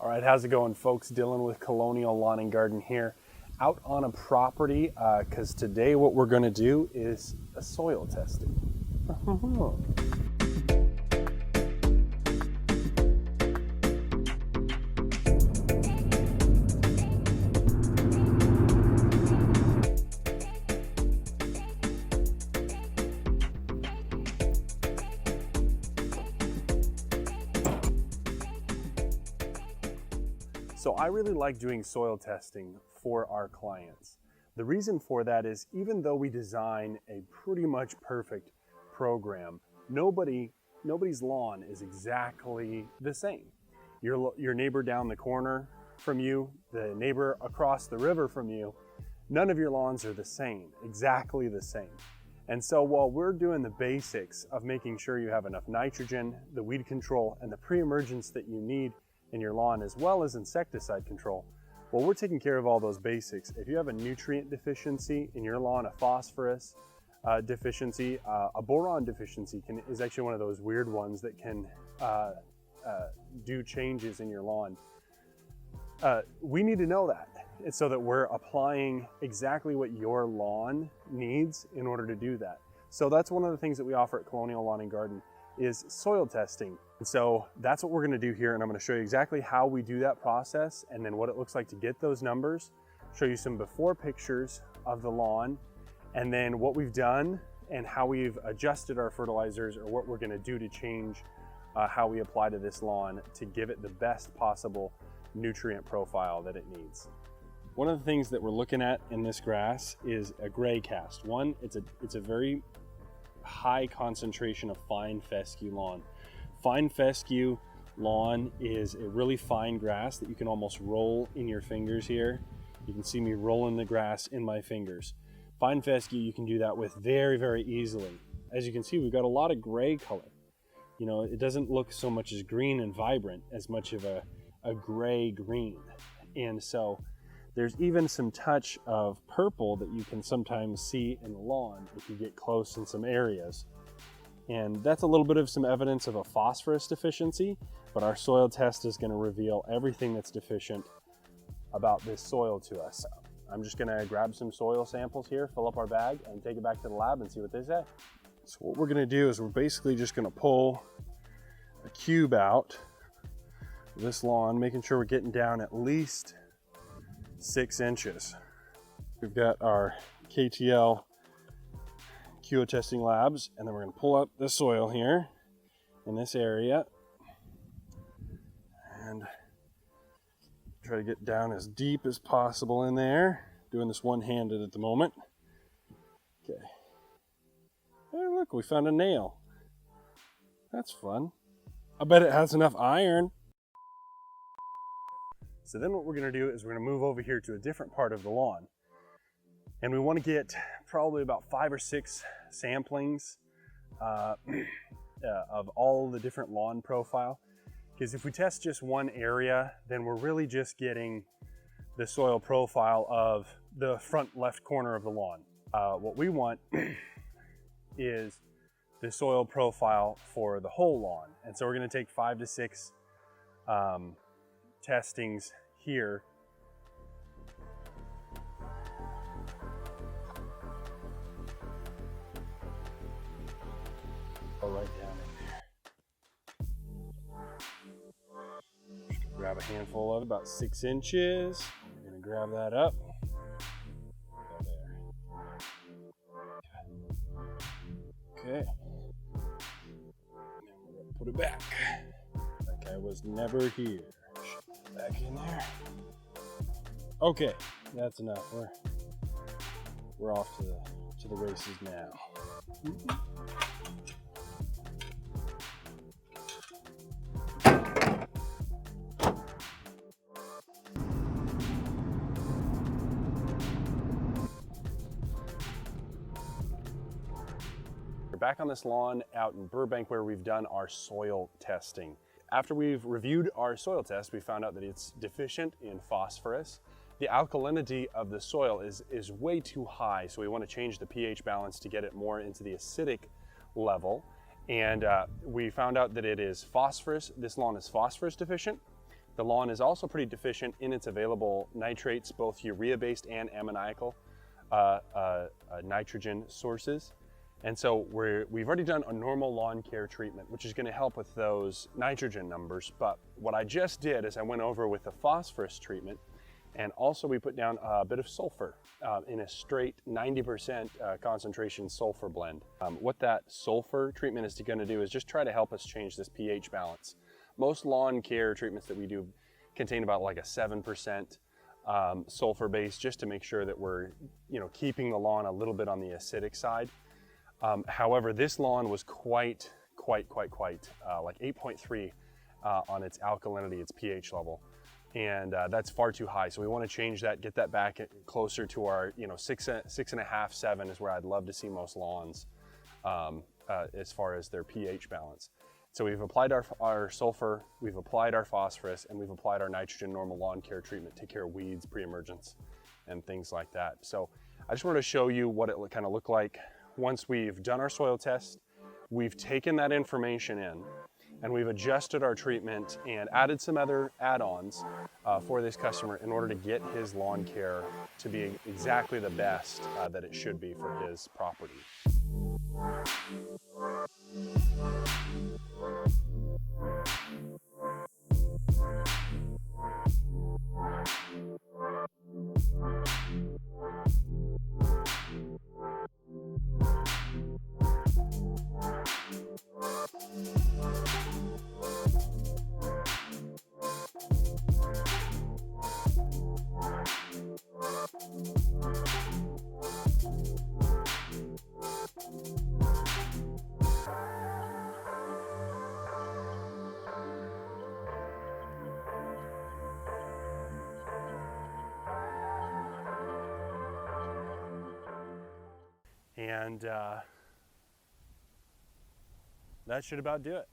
All right, how's it going, folks? Dylan with Colonial Lawn and Garden here, out on a property because today what we're going to do is a soil testing. So I really like doing soil testing for our clients. The reason for that is even though we design a pretty much perfect program, nobody's lawn is exactly the same. Your neighbor down the corner from you, the neighbor across the river from you, none of your lawns are the same, exactly the same. And so while we're doing the basics of making sure you have enough nitrogen, the weed control, and the pre-emergence that you need in your lawn, as well as insecticide control, well, we're taking care of all those basics. If you have a nutrient deficiency in your lawn, a phosphorus deficiency, a boron deficiency is actually one of those weird ones that can do changes in your lawn. We need to know that, so that we're applying exactly what your lawn needs in order to do that. So that's one of the things that we offer at Colonial Lawn and Garden is soil testing. And so that's what we're going to do here, and I'm going to show you exactly how we do that process and then what it looks like to get those numbers, show you some before pictures of the lawn, and then what we've done and how we've adjusted our fertilizers, or what we're going to do to change how we apply to this lawn to give it the best possible nutrient profile that it needs. One of the things that we're looking at in this grass is a gray cast. One, it's a very high concentration of fine fescue lawn. Fine fescue lawn is a really fine grass that you can almost roll in your fingers here. You can see me rolling the grass in my fingers. Fine fescue, you can do that with very, very easily. As you can see, we've got a lot of gray color. You know, it doesn't look so much as green and vibrant as much of a gray green. And so there's even some touch of purple that you can sometimes see in the lawn if you get close in some areas. And that's a little bit of some evidence of a phosphorus deficiency, but our soil test is going to reveal everything that's deficient about this soil to us. I'm just going to grab some soil samples here, fill up our bag, and take it back to the lab and see what they say. So what we're going to do is we're basically just going to pull a cube out of this lawn, making sure we're getting down at least 6 inches. We've got our KTL QO testing labs, and then we're going to pull up the soil here in this area and try to get down as deep as possible in there. Doing this one-handed at the moment. Okay. Hey, look, we found a nail. That's fun. I bet it has enough iron. So then what we're going to do is we're going to move over here to a different part of the lawn. And we want to get probably about 5 or 6 samplings of all the different lawn profile. Because if we test just one area, then we're really just getting the soil profile of the front left corner of the lawn. What we want is the soil profile for the whole lawn. And so we're going to take 5 to 6 testings here. Go right down in there. Just gonna grab a handful of it, about 6 inches. We're gonna grab that up. Go there. Okay. And then we're gonna put it back. Like I was never here. Back in there. Okay, that's enough. We're off to the races now. We're back on this lawn out in Burbank where we've done our soil testing. After we've reviewed our soil test, we found out that it's deficient in phosphorus. The alkalinity of the soil is way too high, so we want to change the pH balance to get it more into the acidic level. And we found out that it is phosphorus. This lawn is phosphorus deficient. The lawn is also pretty deficient in its available nitrates, both urea-based and ammoniacal nitrogen sources. And so we've already done a normal lawn care treatment, which is going to help with those nitrogen numbers. But what I just did is I went over with the phosphorus treatment, and also we put down a bit of sulfur in a straight 90% concentration sulfur blend. What that sulfur treatment is going to do is just try to help us change this pH balance. Most lawn care treatments that we do contain about like a 7% sulfur base, just to make sure that we're keeping the lawn a little bit on the acidic side. However, this lawn was quite like 8.3 on its alkalinity, its pH level. And that's far too high. So we want to change that, get that back closer to our 6.5, 7 is where I'd love to see most lawns as far as their pH balance. So we've applied our sulfur, we've applied our phosphorus, and we've applied our nitrogen normal lawn care treatment, take care of weeds, pre-emergence, and things like that. So I just wanted to show you what it kind of looked like once we've done our soil test. We've taken that information in, and we've adjusted our treatment and added some other add-ons for this customer in order to get his lawn care to be exactly the best that it should be for his property. And that should about do it.